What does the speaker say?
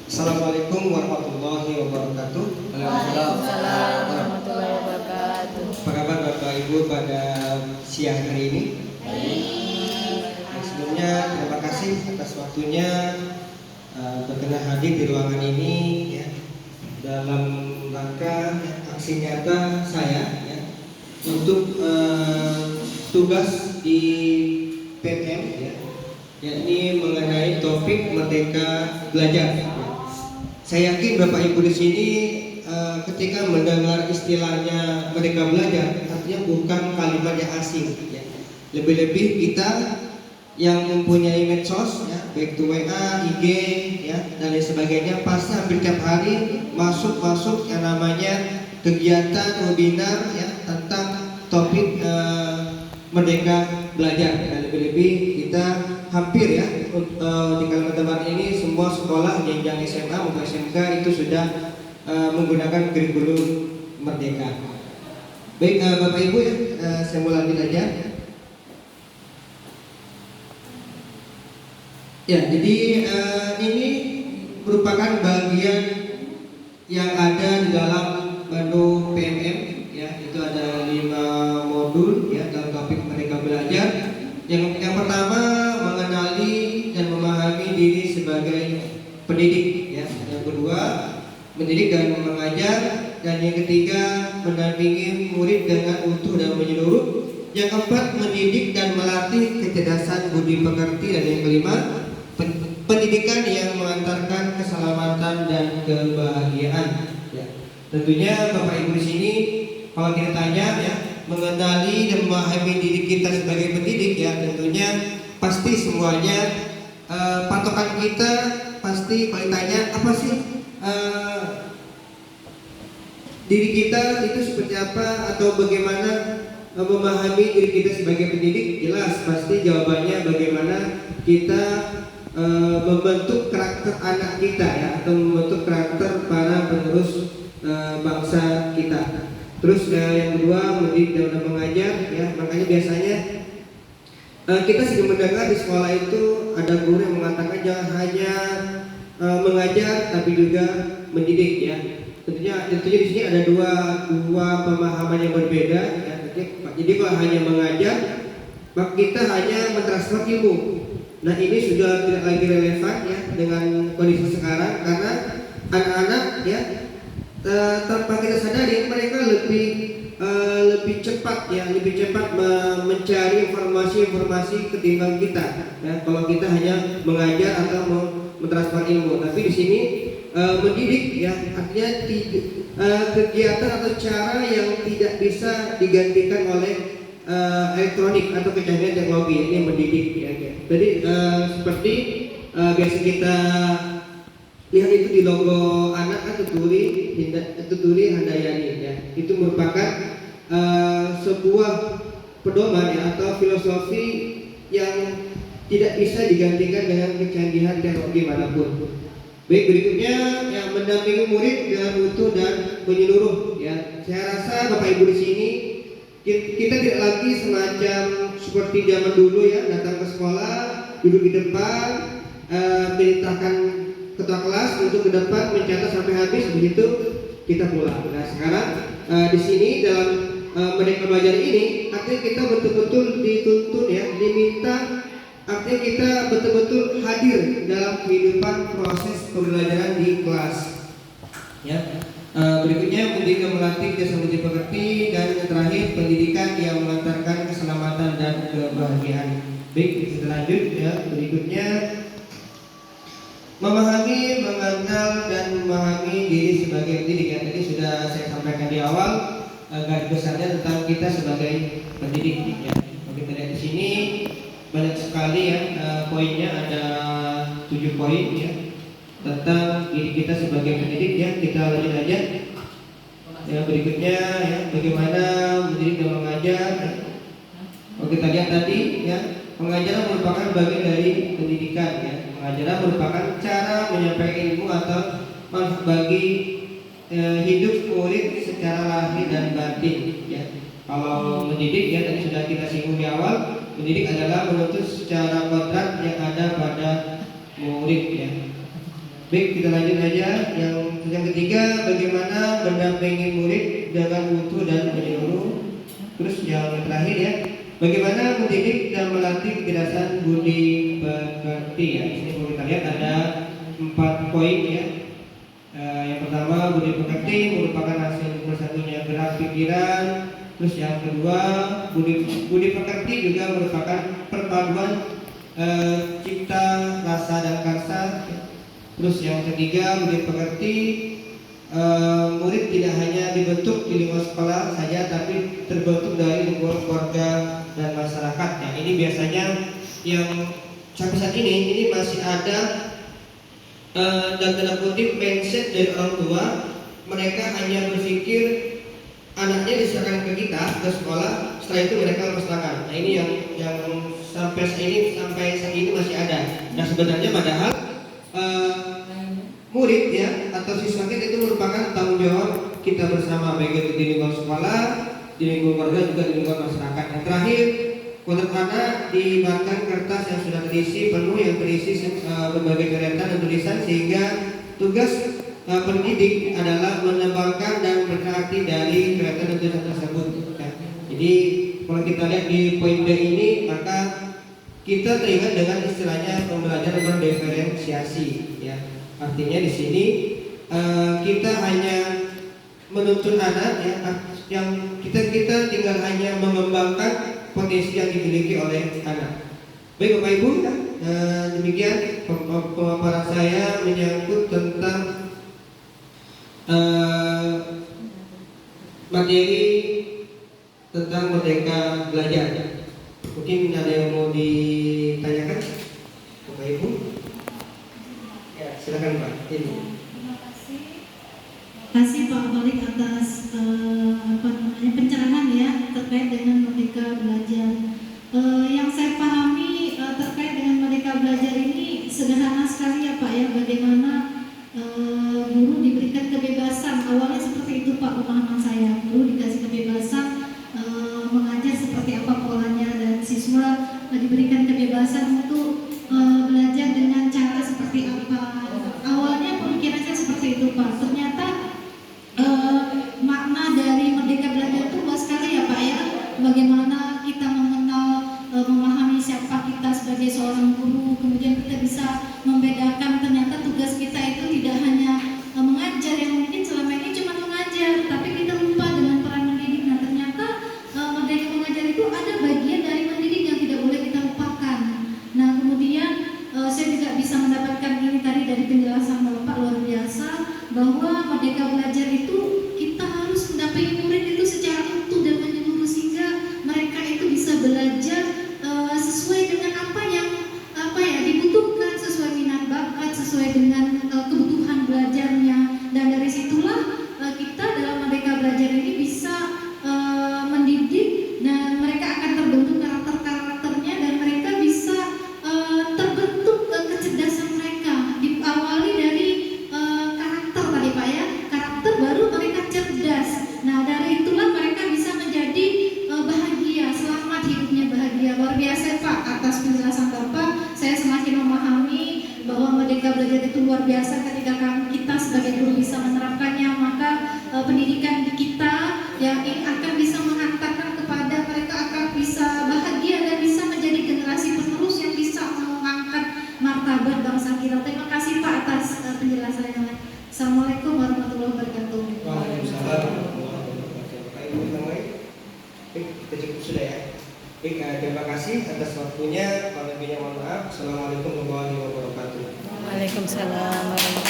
Assalamualaikum warahmatullahi wabarakatuh. Waalaikumsalam warahmatullahi wabarakatuh. Apa kabar Bapak Ibu pada siang hari ini? Sebelumnya terima kasih atas waktunya berkenan hadir di ruangan ini ya, dalam rangka aksi nyata saya ya, untuk tugas di PMM ya, yakni mengenai topik Merdeka Belajar. Saya yakin Bapak Ibu di sini ketika mendengar istilahnya Merdeka Belajar, artinya bukan kalimat yang asing ya. Lebih-lebih kita yang mempunyai medsos ya, baik itu WA, IG ya, dan lain sebagainya, pasti hampir tiap hari masuk yang namanya kegiatan webinar ya tentang topik Merdeka Belajar. Dan lebih-lebih kita hampir ya di Kalimantan Barat ini semua sekolah jenjang SMA maupun SMK itu sudah menggunakan kurikulum Merdeka. Baik Bapak Ibu ya, saya mulai lanjut aja. Ya, jadi ini merupakan bagian yang ada di dalam menu PMM ya, itu ada 5 modul ya dalam topik Merdeka Belajar. Yang pertama mengenali dan memahami diri sebagai pendidik ya. Yang kedua mendidik dan mengajar, dan yang ketiga mendampingi murid dengan utuh dan menyeluruh. Yang keempat mendidik dan melatih kecerdasan budi pekerti, dan yang kelima pendidikan yang mengantarkan keselamatan dan kebahagiaan. Ya. Tentunya Bapak Ibu di sini kalau kita tanya ya, mengenali dan memahami diri kita sebagai pendidik ya, tentunya pasti semuanya patokan kita pasti kalau ditanya apa sih diri kita itu seperti apa, atau bagaimana memahami diri kita sebagai pendidik, jelas pasti jawabannya bagaimana kita membentuk karakter anak kita ya, atau membentuk karakter para penerus bangsa kita. Terus yang kedua mendidik dan mengajar ya, makanya biasanya kita sering mendengar di sekolah itu ada guru yang mengatakan jangan hanya mengajar tapi juga mendidik ya. Tentunya di sini ada dua pemahaman yang berbeda ya. Jadi kalau hanya mengajar maka kita hanya mentransfer ilmu. Nah ini sudah tidak lagi relevan ya dengan kondisi sekarang, karena anak-anak ya tanpa kita sadari mereka lebih cepat ya, lebih cepat mencari informasi ketimbang kita ya, kalau kita hanya mengajar atau mentransfer ilmu. Tapi di sini mendidik ya artinya kegiatan atau cara yang tidak bisa digantikan oleh elektronik atau kecanggihan teknologi, ini mendidik ya. Jadi seperti biasa kita lihat itu di logo anak kan Tuturi Handayani ya. Itu merupakan sebuah pedoman ya, atau filosofi yang tidak bisa digantikan dengan kecanggihan teknologi manapun. Baik, berikutnya yang mendampingi murid dengan utuh dan menyeluruh ya. Saya rasa Bapak Ibu di sini kita tidak lagi semacam seperti zaman dulu ya, datang ke sekolah, duduk di depan, perintahkan ketua kelas untuk ke depan mencatat sampai habis, begitu kita pulang. Nah sekarang di sini dalam Merdeka Belajar ini artinya kita betul-betul dituntun ya, diminta, artinya kita betul-betul hadir dalam kehidupan proses pembelajaran di kelas ya. Berikutnya pendidik yang melatih kecerdasan budi pekerti, dan yang terakhir pendidikan yang mengantarkan keselamatan dan kebahagiaan. Baik, kita lanjut ya. Berikutnya memahami, mengenal dan memahami diri sebagai pendidik ya. Tadi sudah saya sampaikan di awal garis besarnya tentang kita sebagai pendidik ya. Kita lihat di sini banyak sekali ya poinnya, ada 7 poin ya tentang diri kita sebagai pendidik ya. Kita lanjut aja ya. Berikutnya ya, bagaimana mendidik dan mengajar ya. Kalau kita lihat tadi ya, pengajaran merupakan bagian dari pendidikan ya. Pengajaran merupakan cara menyampaikan ilmu atau manfaat bagi hidup murid secara lahir dan batin ya. Kalau mendidik ya, tadi sudah kita singgung di awal, mendidik adalah menuntut secara kodrat yang ada pada murid ya. Baik, kita lanjut aja. Yang ketiga, bagaimana mendampingi murid dengan utuh dan menyeluruh. Terus yang terakhir ya, bagaimana mendidik dan melatih kecerdasan budi pekerti ya. Di sini kalau kita lihat ada 4 poin ya. Yang pertama, budi pekerti merupakan hasil bersatunya gerak pikiran. Terus yang kedua, budi pekerti juga merupakan perpaduan cipta, rasa dan karsa. Terus yang ketiga, budi pekerti murid tidak hanya dibentuk di lingkungan sekolah saja, tapi terbentuk dari lingkungan keluarga dan masyarakat. Ya, ini biasanya yang sampai saat ini masih ada dan dalam kutip mindset dari orang tua. Mereka hanya berpikir anaknya diserahkan ke kita ke sekolah, setelah itu mereka melaksanakan. Nah, ini yang sampai saat ini masih ada. Nah, sebenarnya padahal murid ya atau siswa kita itu merupakan tanggung jawab kita bersama, baik itu di lingkungan sekolah, di lingkungan keluarga, juga di lingkungan masyarakat. Yang terakhir, kotak anak diibaratkan kertas yang sudah terisi penuh, yang terisi berbagai coretan dan tulisan, sehingga tugas pendidik adalah mengembangkan dan berarti dari coretan dan tulisan tersebut. Ya. Jadi kalau kita lihat di poin B ini, maka kita teringat dengan istilahnya pembelajaran berdiferensiasi. Ya. Artinya di sini kita hanya menuntun anak ya, yang kita tinggal hanya mengembangkan potensi yang dimiliki oleh anak. Baik Bapak Ibu, demikian pemaparan saya menyangkut tentang materi tentang Merdeka Belajar. Mungkin ada yang mau ditanyakan, Bapak Ibu? Ya, silakan Pak. Ini. Terima kasih Pak Balik atas pencerahan ya terkait dengan Merdeka Belajar. Yang saya pahami terkait dengan Merdeka Belajar ini sederhana sekali ya Pak ya, bagaimana guru diberikan kebebasan. Awalnya seperti itu Pak pemahaman saya, guru dikasih kebebasan mengajar seperti apa polanya, dan siswa diberikan kebebasan untuk belajar dengan cara seperti apa. Awalnya pemikirannya seperti itu Pak. Ternyata makna dari Merdeka Belajar itu luas sekali ya Pak ya. Bagaimana kita mengenal, memahami siapa kita sebagai seorang guru, kemudian kita bisa membedakan ternyata tugas kita itu tidak hanya mengajar, yang mungkin selama ini cuma mengajar, tapi kita lupa dengan peran mendidik. Nah ternyata Merdeka Mengajar itu ada bagian dari mendidik yang tidak boleh kita lupakan. Nah kemudian saya juga bisa mendapatkan ini tadi dari penjelasan Bapak, luar biasa, bahwa Merdeka Belajar itu kita harus mendampingi murid itu secara utuh dan menyeluruh, sehingga mereka itu bisa belajar sesuai dengan apa yang dibutuhkan, sesuai minat bakat, sesuai dengan kebutuhan belajarnya. Dan dari situlah kita dalam Merdeka Belajar ini bisa mendidik, dan mereka akan terbentuk karakternya, dan mereka bisa terbentuk kecerdasan mereka. Diawali dari karakter tadi Pak ya, karakter baru mereka cerdas. Nah dari itulah mereka bisa menjadi bahagia, selamat hidupnya bahagia. Luar biasa Pak atas penjelasan Bapak. Saya semakin memahami bahwa Merdeka Belajar itu luar biasa ketika kita sebagai guru bisa menerapkannya. Maka pendidikan di kita yang akan bisa menghantarkan kepada mereka akan bisa bahagia dan bisa menjadi generasi penerus yang bisa mengangkat martabat bangsa kita. Terima kasih Pak atas penjelasannya. Assalamualaikum warahmatullahi wabarakatuh. Waalaikumsalam warahmatullahi wabarakatuh. Kita cukup sudah ya. Baik, terima kasih atas waktunya. Kalau lebihnya mohon maaf. Assalamualaikum warahmatullahi wabarakatuh. Waalaikumsalam warahmatullahi wabarakatuh.